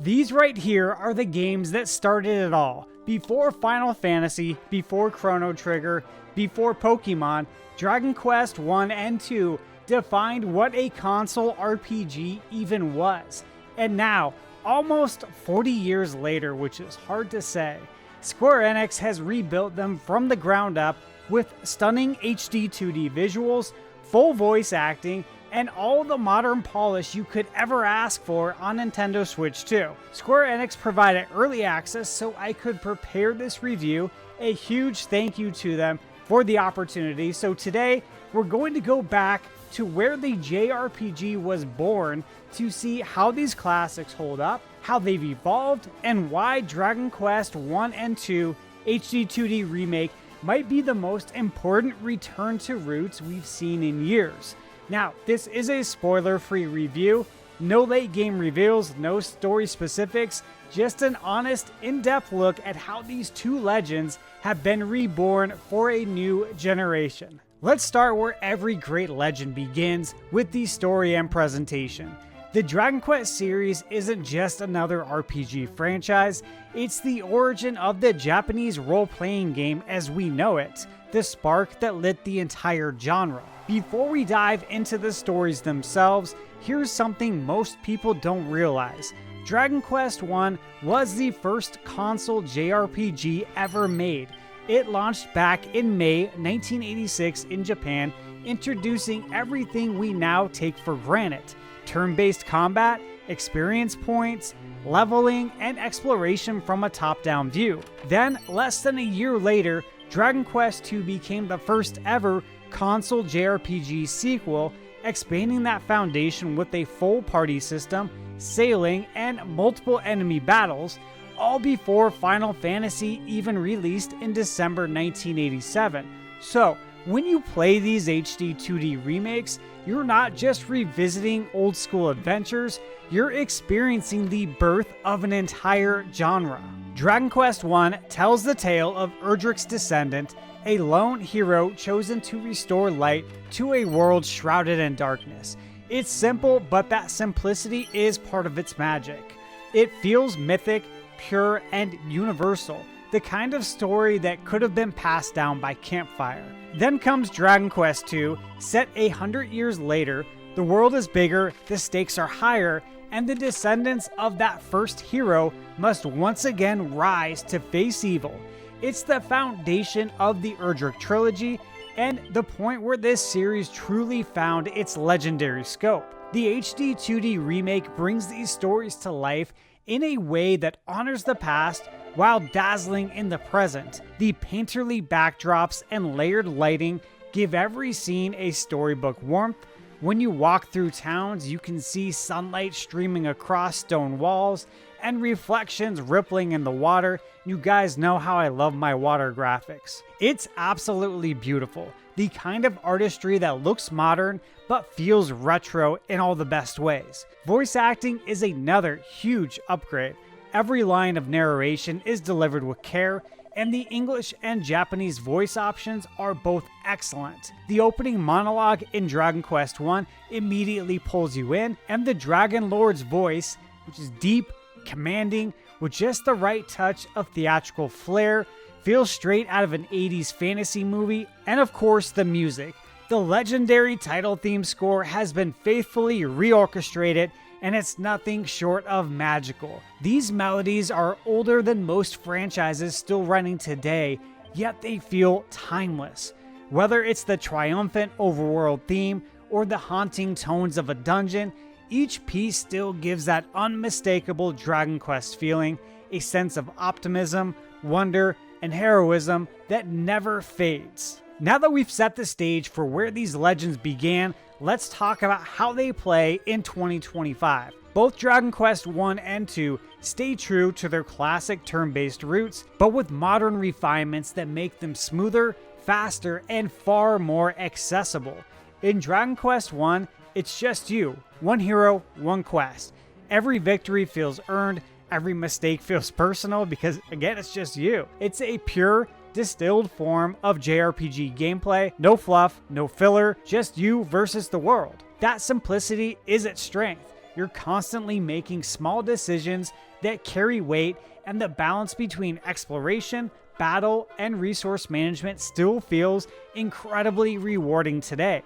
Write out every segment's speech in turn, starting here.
These right here are the games that started it all. Before Final Fantasy, before Chrono Trigger, before Pokemon, Dragon Quest 1 and 2 defined what a console RPG even was. And now, almost 40 years later, which is hard to say, Square Enix has rebuilt them from the ground up with stunning HD-2D visuals, full voice acting, and all the modern polish you could ever ask for on Nintendo Switch 2. Square Enix provided early access so I could prepare this review. A huge thank you to them for the opportunity. So today, we're going to go back to where the JRPG was born to see how these classics hold up, how they've evolved, and why Dragon Quest 1 and 2 HD-2D Remake might be the most important return to roots we've seen in years. Now, this is a spoiler-free review, no late game reveals, no story specifics, just an honest, in-depth look at how these two legends have been reborn for a new generation. Let's start where every great legend begins, with the story and presentation. The Dragon Quest series isn't just another RPG franchise, it's the origin of the Japanese role-playing game as we know it, the spark that lit the entire genre. Before we dive into the stories themselves, here's something most people don't realize. Dragon Quest 1 was the first console JRPG ever made. It launched back in May 1986 in Japan, introducing everything we now take for granted. Turn-based combat, experience points, leveling, and exploration from a top-down view. Then, less than a year later, Dragon Quest II became the first ever console JRPG sequel, expanding that foundation with a full party system, sailing, and multiple enemy battles, all before Final Fantasy even released in December 1987. So, when you play these HD-2D remakes, you're not just revisiting old school adventures, you're experiencing the birth of an entire genre. Dragon Quest I tells the tale of Erdrick's descendant, a lone hero chosen to restore light to a world shrouded in darkness. It's simple, but that simplicity is part of its magic. It feels mythic, pure, and universal, the kind of story that could have been passed down by campfire. Then comes Dragon Quest II, set 100 years later. The world is bigger, the stakes are higher, and the descendants of that first hero must once again rise to face evil. It's the foundation of the Erdrick trilogy, and the point where this series truly found its legendary scope. The HD-2D remake brings these stories to life in a way that honors the past while dazzling in the present. The painterly backdrops and layered lighting give every scene a storybook warmth. When you walk through towns, you can see sunlight streaming across stone walls and reflections rippling in the water. You guys know how I love my water graphics. It's absolutely beautiful. The kind of artistry that looks modern but feels retro in all the best ways. Voice acting is another huge upgrade. Every line of narration is delivered with care, and the English and Japanese voice options are both excellent. The opening monologue in Dragon Quest I immediately pulls you in, and the Dragon Lord's voice, which is deep, commanding, with just the right touch of theatrical flair, feels straight out of an 80s fantasy movie. And of course, the music. The legendary title theme score has been faithfully reorchestrated, and it's nothing short of magical. These melodies are older than most franchises still running today, yet they feel timeless. Whether it's the triumphant overworld theme or the haunting tones of a dungeon, each piece still gives that unmistakable Dragon Quest feeling, a sense of optimism, wonder, and heroism that never fades. Now that we've set the stage for where these legends began, let's talk about how they play in 2025. Both Dragon Quest I and II stay true to their classic turn-based roots, but with modern refinements that make them smoother, faster, and far more accessible. In Dragon Quest I, it's just you. One hero, one quest. Every victory feels earned, every mistake feels personal because, again, it's just you. It's a pure, distilled form of JRPG gameplay. No fluff, no filler, just you versus the world. That simplicity is its strength. you're constantly making small decisions that carry weight, and the balance between exploration, battle, and resource management still feels incredibly rewarding today.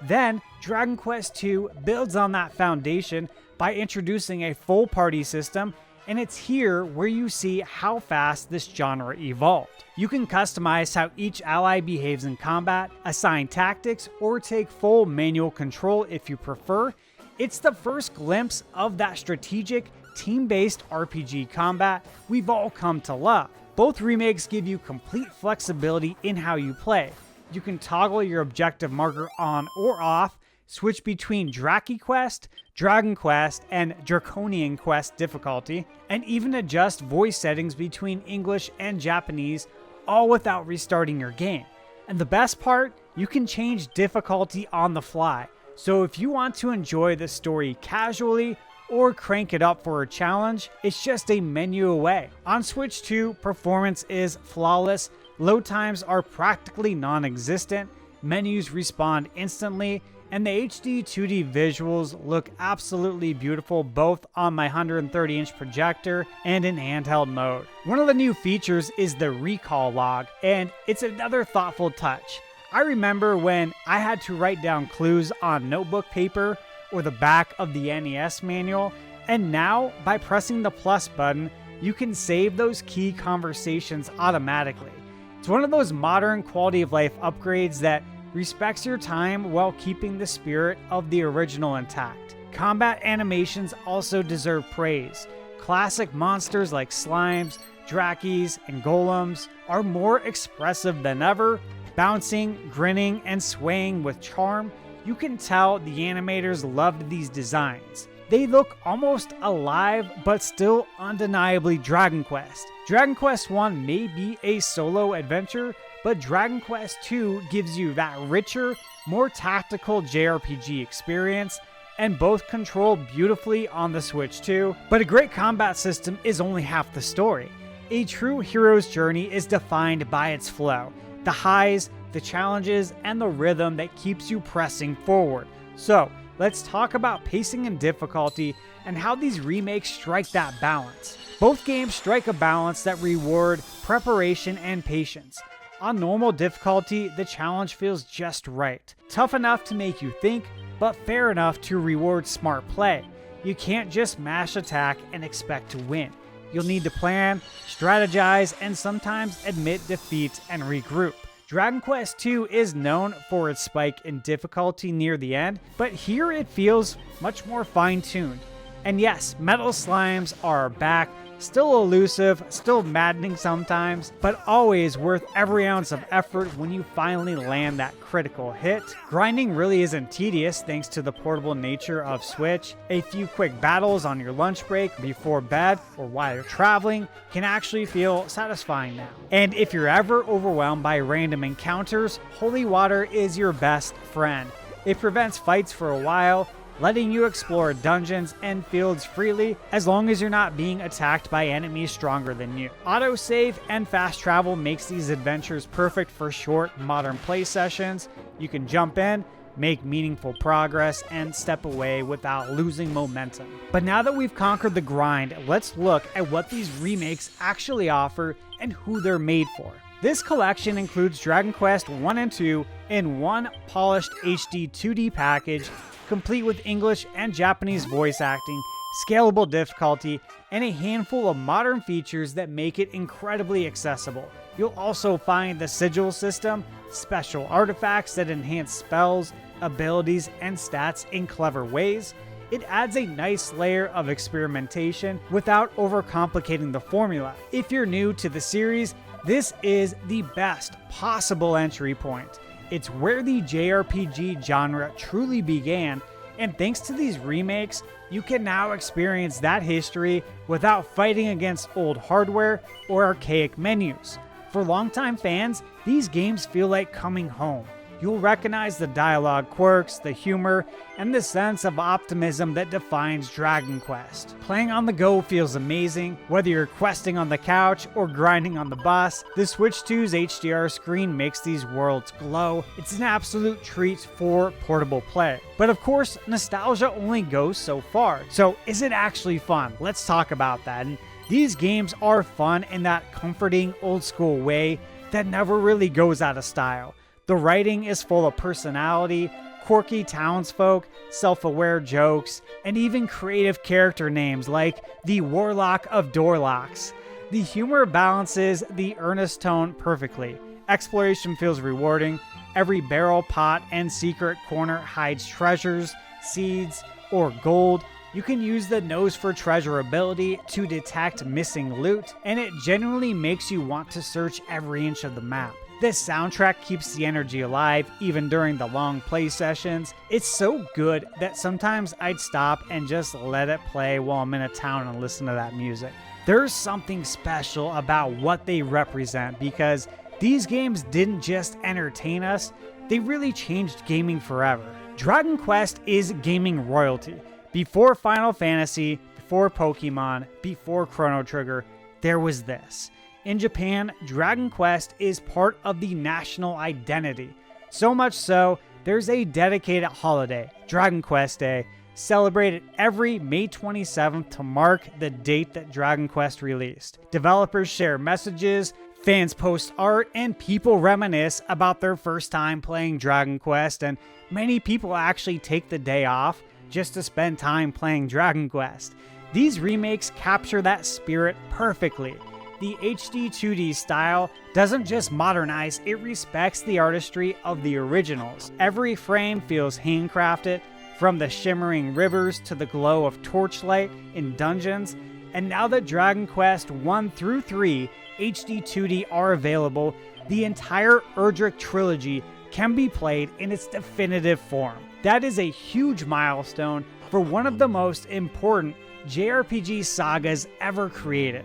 Then, Dragon Quest II builds on that foundation by introducing a full party system, and it's here where you see how fast this genre evolved. You can customize how each ally behaves in combat, assign tactics, or take full manual control if you prefer. It's the first glimpse of that strategic, team-based RPG combat we've all come to love. Both remakes give you complete flexibility in how you play. You can toggle your objective marker on or off, switch between Draki Quest, Dragon Quest, and Draconian Quest difficulty, and even adjust voice settings between English and Japanese, all without restarting your game. And the best part, you can change difficulty on the fly. So if you want to enjoy the story casually or crank it up for a challenge, it's just a menu away. On Switch 2, performance is flawless, load times are practically non-existent, menus respond instantly, and the HD-2D visuals look absolutely beautiful both on my 130-inch projector and in handheld mode. One of the new features is the recall log, and it's another thoughtful touch. I remember when I had to write down clues on notebook paper or the back of the NES manual, and now by pressing the plus button, you can save those key conversations automatically. It's one of those modern quality of life upgrades that respects your time while keeping the spirit of the original intact. Combat animations also deserve praise. Classic monsters like slimes, drakis, and golems are more expressive than ever, bouncing, grinning, and swaying with charm. You can tell the animators loved these designs. They look almost alive, but still undeniably Dragon Quest. Dragon Quest I may be a solo adventure, but Dragon Quest II gives you that richer, more tactical JRPG experience, and both control beautifully on the Switch too. But a great combat system is only half the story. A true hero's journey is defined by its flow, the highs, the challenges, and the rhythm that keeps you pressing forward. So, let's talk about pacing and difficulty and how these remakes strike that balance. Both games strike a balance that reward preparation and patience. On normal difficulty, the challenge feels just right. Tough enough to make you think, but fair enough to reward smart play. You can't just mash attack and expect to win. You'll need to plan, strategize, and sometimes admit defeat and regroup. Dragon Quest II is known for its spike in difficulty near the end, but here it feels much more fine-tuned. And yes, metal slimes are back, still elusive, still maddening sometimes, but always worth every ounce of effort when you finally land that critical hit. Grinding really isn't tedious thanks to the portable nature of Switch. A few quick battles on your lunch break, before bed, or while you're traveling can actually feel satisfying now. And if you're ever overwhelmed by random encounters, holy water is your best friend. It prevents fights for a while, letting you explore dungeons and fields freely as long as you're not being attacked by enemies stronger than you. Autosave and fast travel makes these adventures perfect for short, modern play sessions. You can jump in, make meaningful progress, and step away without losing momentum. But now that we've conquered the grind, let's look at what these remakes actually offer and who they're made for. This collection includes Dragon Quest I and II in one polished HD 2D package, complete with English and Japanese voice acting, scalable difficulty, and a handful of modern features that make it incredibly accessible. You'll also find the sigil system, special artifacts that enhance spells, abilities, and stats in clever ways. It adds a nice layer of experimentation without overcomplicating the formula. If you're new to the series, this is the best possible entry point. It's where the JRPG genre truly began, and thanks to these remakes, you can now experience that history without fighting against old hardware or archaic menus. For longtime fans, these games feel like coming home. you'll recognize the dialogue quirks, the humor, and the sense of optimism that defines Dragon Quest. Playing on the go feels amazing, whether you're questing on the couch or grinding on the bus. The Switch 2's HDR screen makes these worlds glow. It's an absolute treat for portable play. But of course, nostalgia only goes so far. So is it actually fun? Let's talk about that. And these games are fun in that comforting, old school way that never really goes out of style. The writing is full of personality, quirky townsfolk, self-aware jokes, and even creative character names like the Warlock of Doorlocks. The humor balances the earnest tone perfectly. Exploration feels rewarding. Every barrel, pot, and secret corner hides treasures, seeds, or gold. You can use the nose for treasure ability to detect missing loot, and it genuinely makes you want to search every inch of the map. This soundtrack keeps the energy alive even during the long play sessions. It's so good that sometimes I'd stop and just let it play while I'm in a town and listen to that music. There's something special about what they represent because these games didn't just entertain us, they really changed gaming forever. Dragon Quest is gaming royalty. Before Final Fantasy, before Pokemon, before Chrono Trigger, there was this. In Japan, Dragon Quest is part of the national identity. So much so, there's a dedicated holiday, Dragon Quest Day, celebrated every May 27th to mark the date that Dragon Quest released. Developers share messages, fans post art, and people reminisce about their first time playing Dragon Quest, and many people actually take the day off just to spend time playing Dragon Quest. These remakes capture that spirit perfectly. The HD-2D style doesn't just modernize, it respects the artistry of the originals. Every frame feels handcrafted, from the shimmering rivers to the glow of torchlight in dungeons. And now that Dragon Quest 1 through 3 HD-2D are available, the entire Erdrick trilogy can be played in its definitive form. That is a huge milestone for one of the most important JRPG sagas ever created.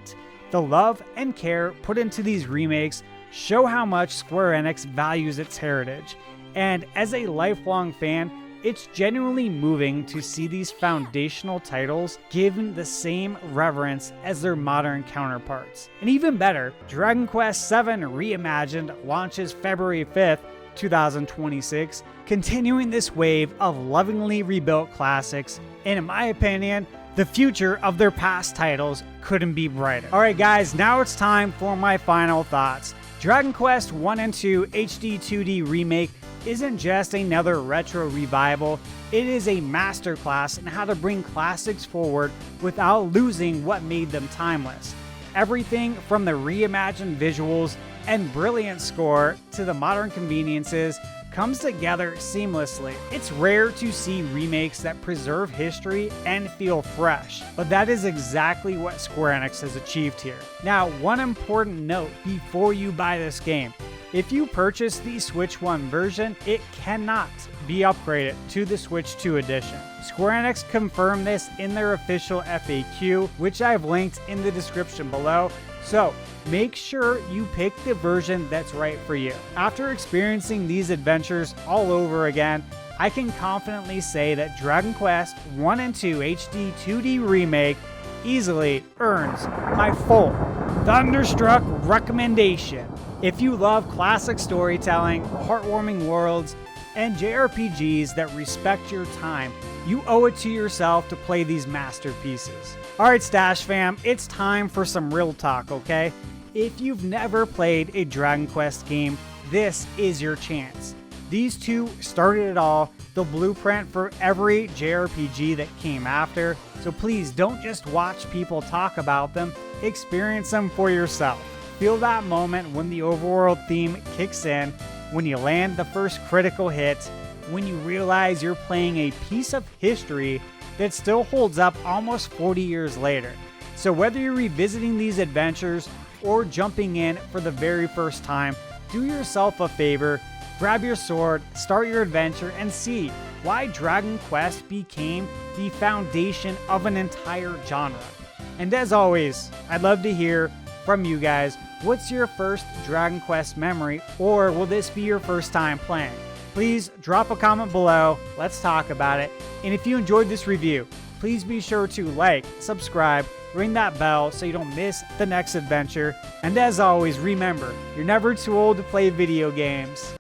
The love and care put into these remakes show how much Square Enix values its heritage, and as a lifelong fan, it's genuinely moving to see these foundational titles given the same reverence as their modern counterparts. And even better, Dragon Quest VII Reimagined launches February 5th, 2026, continuing this wave of lovingly rebuilt classics, and in my opinion, the future of their past titles couldn't be brighter. Alright guys, now it's time for my final thoughts. Dragon Quest 1 and 2 HD-2D Remake isn't just another retro revival, it is a masterclass in how to bring classics forward without losing what made them timeless. Everything from the reimagined visuals and brilliant score to the modern conveniences comes together seamlessly. It's rare to see remakes that preserve history and feel fresh, but that is exactly what Square Enix has achieved here. Now, one important note before you buy this game. If you purchase the Switch 1 version, it cannot be upgraded to the Switch 2 edition. Square Enix confirmed this in their official FAQ, which I've linked in the description below, so make sure you pick the version that's right for you. After experiencing these adventures all over again, I can confidently say that Dragon Quest 1 and 2 HD 2D Remake easily earns my full Thunderstruck recommendation. If you love classic storytelling, heartwarming worlds, and JRPGs that respect your time, you owe it to yourself to play these masterpieces. Alright Stash fam, it's time for some real talk, okay? If you've never played a Dragon Quest game, this is your chance. These two started it all, the blueprint for every JRPG that came after, so please don't just watch people talk about them, experience them for yourself. Feel that moment when the overworld theme kicks in, when you land the first critical hit, when you realize you're playing a piece of history that still holds up almost 40 years later. So whether you're revisiting these adventures or jumping in for the very first time, do yourself a favor, grab your sword, start your adventure, and see why Dragon Quest became the foundation of an entire genre. And as always, I'd love to hear from you guys. What's your first Dragon Quest memory, or will this be your first time playing? please drop a comment below. Let's talk about it. And if you enjoyed this review, please be sure to like, subscribe, ring that bell so you don't miss the next adventure. And as always, remember, you're never too old to play video games.